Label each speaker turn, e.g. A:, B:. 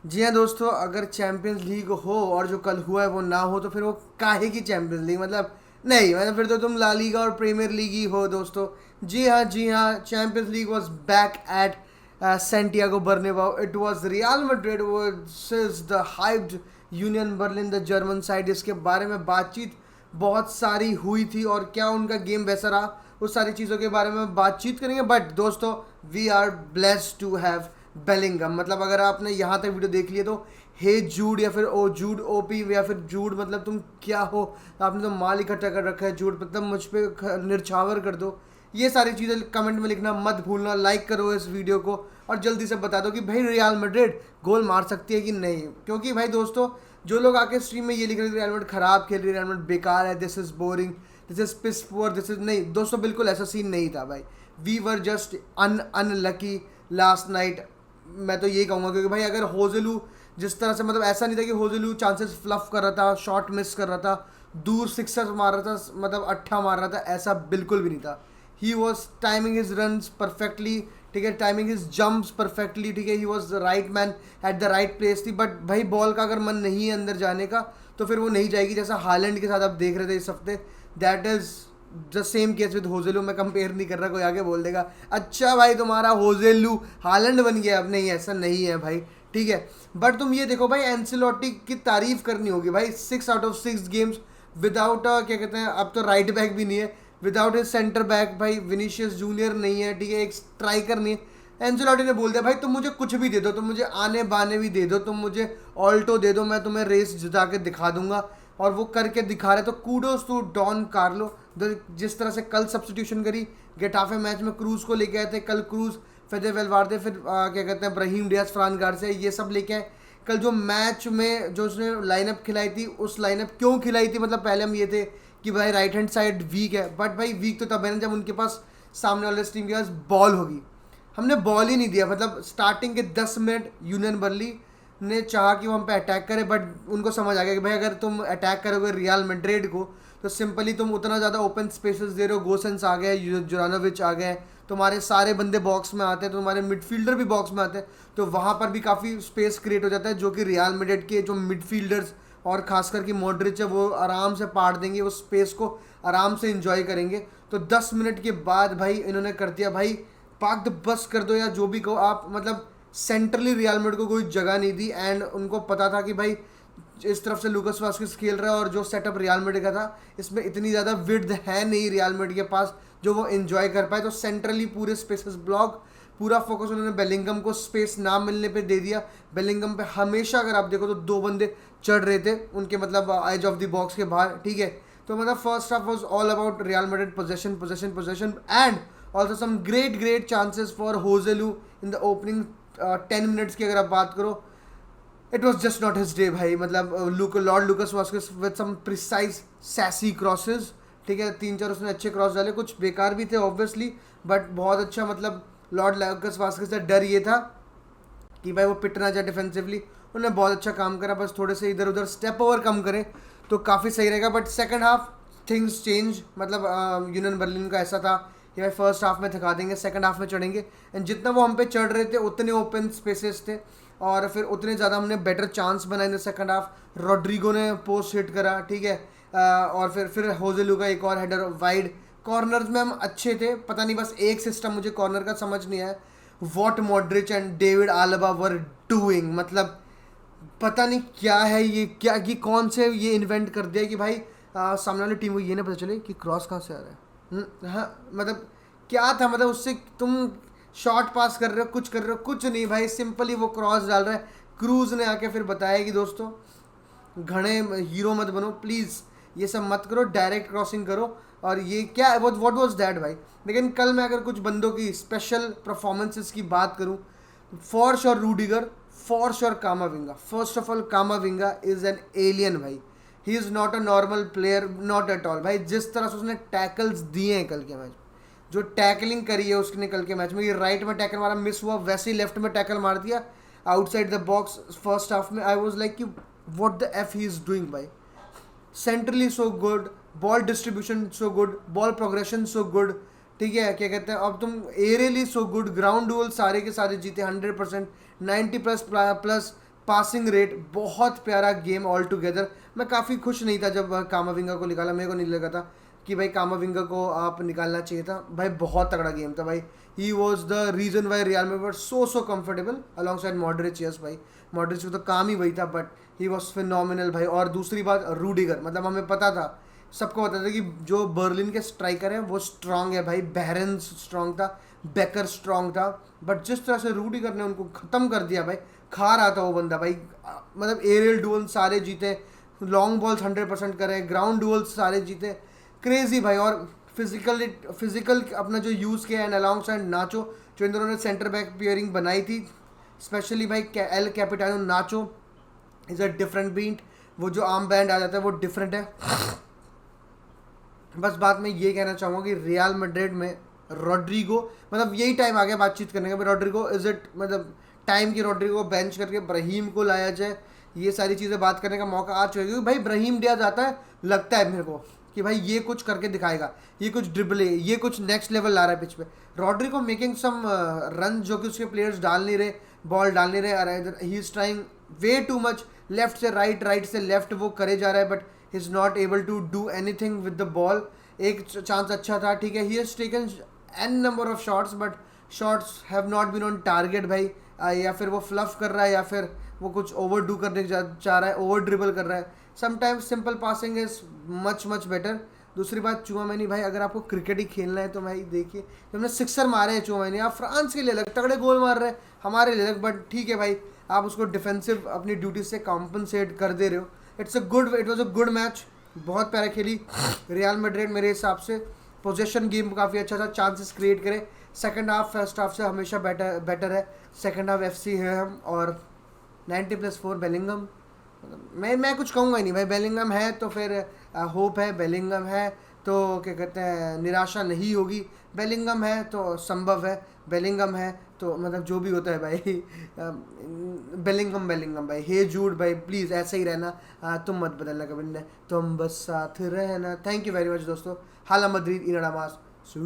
A: जी हाँ दोस्तों, अगर चैंपियंस लीग हो और जो कल हुआ है वो ना हो तो फिर वो काहे की चैंपियंस लीग मतलब नहीं मतलब फिर तो तुम ला लीगा और प्रीमियर लीग ही हो दोस्तों। जी हाँ, Champions League was back at Santiago Bernabeu. It was Real Madrid versus the hyped Union Berlin, the German side. इसके बारे में बातचीत बहुत सारी हुई थी और क्या उनका गेम वैसा रहा, उस सारी चीज़ों के बारे में बातचीत करेंगे। बट दोस्तों, we are blessed to have Bellingham. मतलब अगर आपने यहाँ तक वीडियो देख लिया तो हे जूड या फिर ओ जूड ओपी या फिर जूड, मतलब तुम क्या हो, आपने तो माल इकट्ठा कर रखा है जूड, मतलब मुझ पर निछावर कर दो। ये सारी चीज़ें कमेंट में लिखना मत भूलना, लाइक करो इस वीडियो को और जल्दी से बता दो कि भाई रियल मैड्रिड गोल मार सकती है कि नहीं। क्योंकि भाई दोस्तों, जो लोग आके स्ट्रीम में ये लिख रहे थे रियल मैड्रिड खराब खेल रही है, रियल मैड्रिड बेकार है, this is boring, this is piss poor, this is, नहीं दोस्तों, बिल्कुल ऐसा सीन नहीं था भाई। We were just unlucky last night. मैं तो यही कहूँगा क्योंकि भाई अगर होजेलू जिस तरह से, मतलब ऐसा नहीं था कि होजेलू चांसेस फ्लफ कर रहा था, शॉट मिस कर रहा था, दूर सिक्सर मार रहा था, मतलब अट्ठा मार रहा था, ऐसा बिल्कुल भी नहीं था। He was timing his run perfectly, ठीक है, टाइमिंग हिज जंप्स परफेक्टली, ठीक है, he was right man at the right place थी। बट भाई बॉल का अगर मन नहीं है अंदर जाने का तो फिर वो नहीं जाएगी, जैसा हालैंड के साथ आप देख रहे थे इस हफ्ते। That is the same case with होजेलू। मैं कंपेयर नहीं कर रहा, कोई आगे बोल देगा अच्छा भाई तुम्हारा होजेलू हालैंड बन गया, अब नहीं, ऐसा नहीं है भाई, ठीक है। बट तुम ये देखो भाई, एंसेलोटी की तारीफ करनी होगी भाई, 6 आउट ऑफ 6 गेम्स विदाउट क्या कहते हैं, अब तो राइट बैक भी नहीं है, विदाउट हिज सेंटर बैक भाई, विनीशियस जूनियर नहीं है, ठीक है, एक स्ट्राइकर नहीं है। एंसेलोटी ने बोल दिया भाई तुम मुझे कुछ भी दे दो, तुम मुझे आने बाने भी दे दो, तुम मुझे ऑल्टो दे दो, मैं तुम्हें रेस जिता के दिखा दूंगा। और वो करके दिखा रहे, तो कूडोस टू डॉन कार्लो। जिस तरह से कल सब्सटीट्यूशन करी गेटाफे मैच में, क्रूज को लेके आए थे कल, क्रूज, फेदे वेलवार्दे, फिर क्या कहते हैं ब्राहीम डियाज, फ्रान गार्सिया, ये सब लेके आए। कल जो मैच में जो उसने लाइनअप खिलाई थी, उस लाइनअप क्यों खिलाई थी, मतलब पहले हम ये थे कि भाई राइट हैंड साइड वीक है, बट भाई वीक तो तब है ना जब उनके पास, सामने वाले टीम के पास बॉल होगी। हमने बॉल ही नहीं दिया, मतलब स्टार्टिंग के 10 मिनट यूनियन बर्ली ने चाहा कि वो हम पे अटैक करे, बट उनको समझ आ गया कि भाई अगर तुम अटैक करोगे रियल मैड्रिड को तो सिंपली तुम उतना ज़्यादा ओपन स्पेसेस दे रहे हो। गोसेंस आ गए, जुरानोविच आ गए, तुम्हारे सारे बंदे बॉक्स में आते हैं, तो तुम्हारे मिडफील्डर भी बॉक्स में आते हैं, तो वहाँ पर भी काफ़ी स्पेस क्रिएट हो जाता है, जो कि रियल मैड्रिड के जो मिडफील्डर्स और खासकर कि मॉड्रिच है वो आराम से पार देंगे, वो स्पेस को आराम से इंजॉय करेंगे। तो 10 मिनट के बाद भाई इन्होंने कर दिया भाई, पाक द बस कर दो या जो भी कहो आप, मतलब सेंट्रली रियल मैड्रिड को कोई जगह नहीं दी। एंड उनको पता था कि भाई इस तरफ से लूकास वास्केस खेल रहा है और जो सेटअप रियल मैड्रिड का था इसमें इतनी ज़्यादा विड्थ है नहीं रियल मैड्रिड के पास जो वो एंजॉय कर पाए, तो सेंट्रली पूरे स्पेसेस ब्लॉक, पूरा फोकस उन्होंने बेलिंगम को स्पेस ना मिलने पे दे दिया। बेलिंगम पे हमेशा अगर आप देखो तो दो बंदे चढ़ रहे थे उनके, मतलब एज ऑफ द बॉक्स के बाहर, ठीक है। तो मतलब first half was all about Real Madrid possession possession possession, and also some great chances for Joselu in the opening 10 minutes की अगर आप बात करो। It was just not his day भाई, मतलब Lord Lucas Vazquez with some precise sassy crosses, ठीक है, 3-4 उसने अच्छे क्रॉस डाले, कुछ बेकार भी थे ऑब्वियसली, बट बहुत अच्छा, मतलब लॉर्ड लूकस वास्केस का डर ये था कि भाई वो पिट ना जाए डिफेंसिवली। उन्होंने बहुत अच्छा काम करा, बस थोड़े से इधर उधर स्टेप ओवर कम करें तो काफ़ी सही रहेगा। But second half things change, मतलब यूनियन बर्लिन का ऐसा था कि भाई फर्स्ट हाफ में थका देंगे, सेकंड हाफ में चढ़ेंगे, एंड जितना वो हम पे चढ़ रहे थे उतने ओपन स्पेसेस थे और फिर उतने ज़्यादा हमने बेटर चांस बनाए in the second half. Rodrigo ने पोस्ट हिट करा, ठीक है, और फिर होजेलू का एक और हेडर वाइड। कॉर्नर्स में हम अच्छे थे, पता नहीं बस एक सिस्टम मुझे कॉर्नर का समझ नहीं आया, what Modric and David Alaba were doing, मतलब पता नहीं क्या है ये, क्या कि कौन से ये इन्वेंट कर दिया कि भाई सामने वाली टीम को ये ना पता चले कि क्रॉस कहाँ से आ रहा है। हाँ मतलब क्या था, मतलब उससे तुम शॉर्ट पास कर रहे हो, कुछ कर रहे हो, कुछ नहीं भाई, सिंपली वो क्रॉस डाल रहा है। क्रूज ने आके फिर बताया कि दोस्तों घने हीरो मत बनो प्लीज़, ये सब मत करो, डायरेक्ट क्रॉसिंग करो। और ये क्या है, व्हाट वाज दैट भाई। लेकिन कल मैं अगर कुछ बंदों की स्पेशल परफॉर्मेंसेस की बात करूं, for sure Rudiger, for sure Camavinga. First of all Camavinga is an alien भाई, he is not a normal player, not at all भाई। जिस तरह से उसने टैकल्स दिए हैं कल के मैच, जो टैकलिंग करी है उसने कल के मैच में, ये राइट में टैकल मारा मिस हुआ, वैसे ही लेफ्ट में टैकल मार दिया outside the box first half में। आई वॉज लाइक कि what the F he is doing भाई। Centrally so good, ball distribution so good, ball progression so good, ठीक है, क्या कहते हैं, अब तुम aerially so good, ground duel सारे के सारे जीते 100%, 90 प्लस प्लस पासिंग रेट, बहुत प्यारा गेम ऑल टुगेदर। मैं काफ़ी खुश नहीं था जब कामाविंगा को निकाला, मेरे को नहीं लगा था कि भाई कामाविंगा को आप निकालना चाहिए था भाई। बहुत तगड़ा गेम था भाई। He was the reason why Real में were so comfortable alongside Modric. Yes भाई, मॉडरिच को तो काम ही वही था, बट ही वॉज फिनोमिनल भाई। और दूसरी बात, रूडिगर, मतलब हमें पता था, सबको पता था कि जो बर्लिन के स्ट्राइकर हैं वो स्ट्रांग है भाई। बैरन स्ट्रांग था, बेकर स्ट्रांग था, बट जिस तरह से रूडिगर ने उनको ख़त्म कर दिया भाई, खा रहा था वो बंदा भाई। मतलब एरियल डुअल सारे जीते, लॉन्ग बॉल्स 100% करे, ग्राउंड डुअल्स सारे जीते, क्रेजी भाई। और फिजिकल अपना जो यूज़ किया, एंड अलॉन्ग साइड नाचो, जो इन दोनों ने सेंटर बैक पेयरिंग बनाई थी, स्पेशली भाई El Capitano Nacho is a different beat. वो जो आर्म बैंड आ जाता है वो डिफरेंट है। बस बात मैं ये कहना चाहूँगा कि रियल मैड्रिड में रॉड्रिगो, मतलब यही टाइम आ गया बातचीत करने का। रॉड्रिगो इज इट, मतलब टाइम की रॉड्रिगो को बेंच करके ब्राहीम को लाया जाए, ये सारी चीज़ें बात करने का मौका आ चुका है। क्योंकि भाई ब्राहीम डियाज आता है, लगता है मेरे को कि भाई ये कुछ करके दिखाएगा, ये कुछ ड्रिबले, ये कुछ नेक्स्ट लेवल ला रहा है पिच पे। रॉड्रिगो मेकिंग सम रन जो कि उसके प्लेयर्स डाल नहीं रहे, बॉल डाल नहीं रहे। He is trying way too much, left से राइट, राइट से लेफ्ट वो करे जा रहा है, but he is not able to do anything with the ball. एक चांस अच्छा था, ठीक है, he has taken a number of shots, but shots have not been on target भाई। या फिर वो फ्लफ कर रहा है, या फिर वो कुछ ओवर डू करने चाह रहा है, ओवर ड्रिबल कर रहा है। Sometimes simple passing is much better. दूसरी बात, चुआमेनी भाई, अगर आपको क्रिकेट ही खेलना है तो भाई देखिए, हमने सिक्सर मारे हैं चुआमेनी, आप फ्रांस के लिए अलग तगड़े गोल मार रहे हैं, हमारे लिए अलग, बट ठीक है भाई, आप उसको डिफेंसिव अपनी ड्यूटी से कॉम्पनसेट कर दे रहे हो। It was a good match, बहुत प्यारा खेली रियल मैड्रिड मेरे हिसाब से। पोजेशन गेम काफ़ी अच्छा था, चांसेस क्रिएट करे। सेकंड हाफ फर्स्ट हाफ से हमेशा बेटर है। सेकंड हाफ एफसी है हम, और 90+4 बेलिंगम। मैं कुछ कहूँगा ही नहीं भाई, बेलिंगम है तो फिर होप है, बेलिंगम है तो क्या कहते हैं, निराशा नहीं होगी, बेलिंगम है तो संभव है, बेलिंगम है तो मतलब जो भी होता है भाई। बेलिंगम भाई, हे जूड भाई, प्लीज़ ऐसे ही रहना, तुम मत बदलना कभी ने, तुम बस साथ रहना। थैंक यू वेरी मच दोस्तों। हाला मद्रिद इनाडामास सू।